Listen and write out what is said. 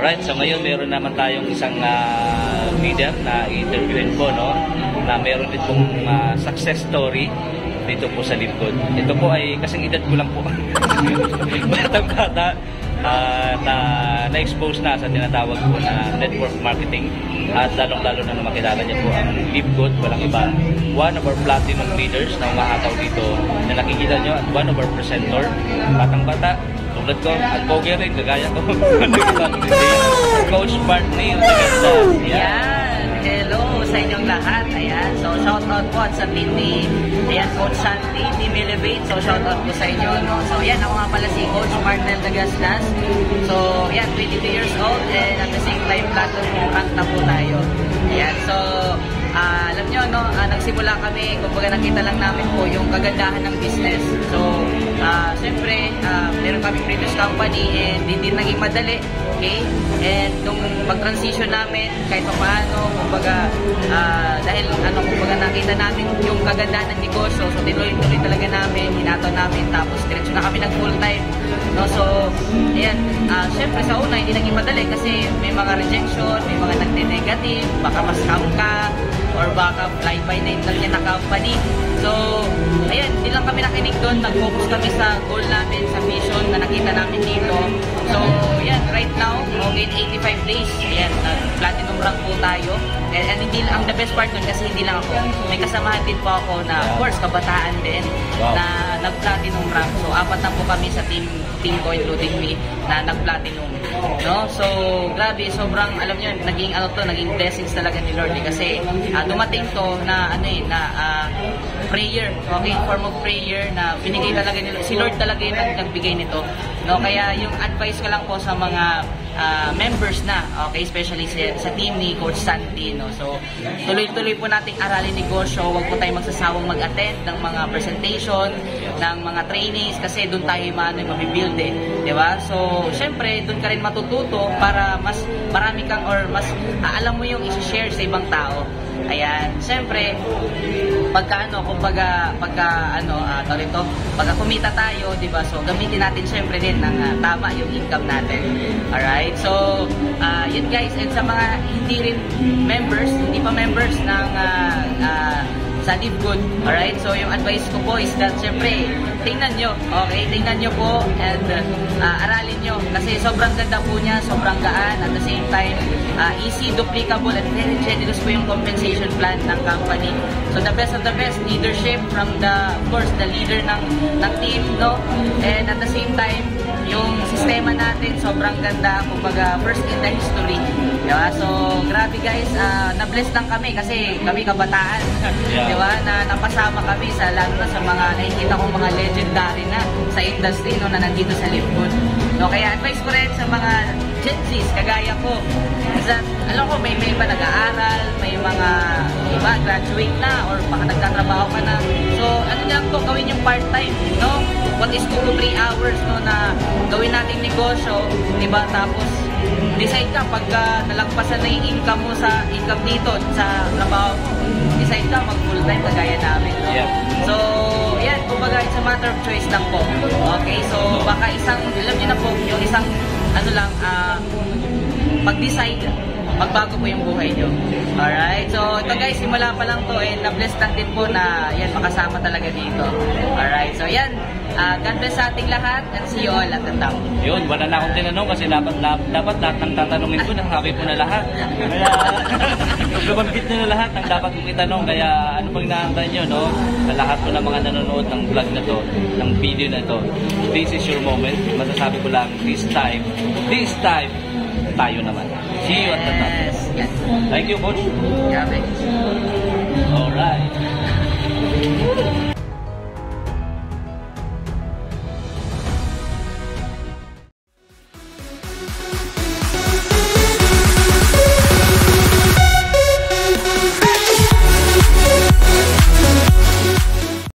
Alright, so ngayon meron naman tayong isang leader na interviewin po, no? Na meron din pong success story dito po sa lingkod. Ito po ay kasing edad ko lang po. Batang-bata na na-expose na sa tinatawag po na network marketing at lalong-lalo na makilala niya po ang Livegood, walang iba. One of our platinum leaders na umahataw dito na nakikita nyo at one of our presenter, batang-bata, tulad ko, at pogi rin, kagaya ko. Coach Bartney, maganda. Yan, hello sa inyong lahat. Ayan, so shout out po sa team ni Coach Santi, Team Elevate. So shout out po sa inyo. No? So yan, ako nga pala si Coach Marnel Dagaslas. So yan, 22 years old and at the same time, platinum rank na po tayo. Ayan, so alam nyo, no, nagsimula kami, kumbaga nakita lang namin po yung kagandahan ng business. So, siyempre, meron kami previous company and hindi naging madali. Okay? And nung pag-transition namin, kahit pa paano, kumbaga, dahil kumbaga nakita namin yung kagandahan ng negosyo, so tinuloy-tuloy talaga namin, hinato namin, tapos diretso na kami ng full-time. No? So, ayan, siyempre sa una, hindi naging madali kasi may mga rejection, may mga nagte-negative, baka ma-scam ka, or baka fly-by na lang niya na company. So, ayan, hindi lang kami nakinig doon. Nag-focus kami sa goal namin, sa vision na nakita namin dito. So, ayan, right now, okay, 85 days. Ayan, platinum rank po tayo. And hindi lang, ang the best part nun kasi hindi lang ako. May kasamahan din po ako na, of course, kabataan din, na nag-platinum rank. So, 4 na po kami sa team ko, including me, na nag-platinum. No? So, grabe, sobrang, alam nyo, naging blessings talaga ni Lord. Kasi, dumating to na, prayer, okay, form of prayer na binigay talaga nila. Si Lord talaga yung nagbigay nito. No? Kaya, yung advice ko lang po sa mga members na, okay, especially sa team ni Coach Santi, no? So, tuloy-tuloy po nating aralin negosyo, huwag po tayo magsasawang mag-attend ng mga presentation, ng mga trainings, kasi doon tayo mabibuild eh, di ba? So, syempre, doon ka rin matututo para mas marami kang or mas alam mo yung i-share sa ibang tao. Ayan, syempre, pagka kumita tayo, di ba? So, gamitin natin syempre din ng tama yung income natin. Alright? So, yun guys, and sa mga hindi pa members ng sa Livegood. Alright? So, yung advice ko po is that syempre, tingnan nyo. Okay? Tingnan nyo po and aralin nyo. Kasi sobrang ganda po niya, sobrang gaan. At the same time, easy, duplicable, and very generous po yung compensation plan ng company. So, the best of the best leadership from of course, the leader ng team, no? And at the same time, yung sistema natin, sobrang ganda. Kumbaga, first in the history. Diba? So, grabe guys, na-bless lang kami kasi kami kabataan. Diba? Na napasama kami sa lalo na sa mga nakikita kong mga legendary na sa industry, no, na nandito sa Livegood. No, kaya advice ko rin sa mga Gen Zs, kagaya ko, is that, alam ko, may iba nag-aaral, may mga iba graduate na, or baka nagtatrabaho ka na. So, ano lang to, gawin yung part-time, no? What is 2 to 3 hours, no, na gawin nating negosyo, diba? Tapos, decide ka, pagka nalagpasan na yung income mo sa income dito, sa trabaho mo, decide ka, mag-full-time, kagaya namin, no? Yeah. So, yan, kumbaga, it's a matter of choice lang po. Okay, so, baka alam niyo na po, yung isang, mag-decide, magbago po yung buhay nyo. Alright? So, ito guys, simula pa lang to and na-bless lang din po na yan, makasama talaga dito. Alright? So, yan. God bless sa ating lahat and see you all at the top. Yun, wala na akong tinanong kasi dapat lahat ng tatanungin ko, nasabi ko na lahat. Kaya, lumabit na lahat ng dapat kong itanong. Kaya, ano pang inaantay nyo, no? Sa lahat po ng mga nanonood ng vlog na to, ng video na to, this is your moment. Masasabi ko lang, this time, tayo naman. See you at the top. Yes. Thank you, Coach. Grabe. Alright.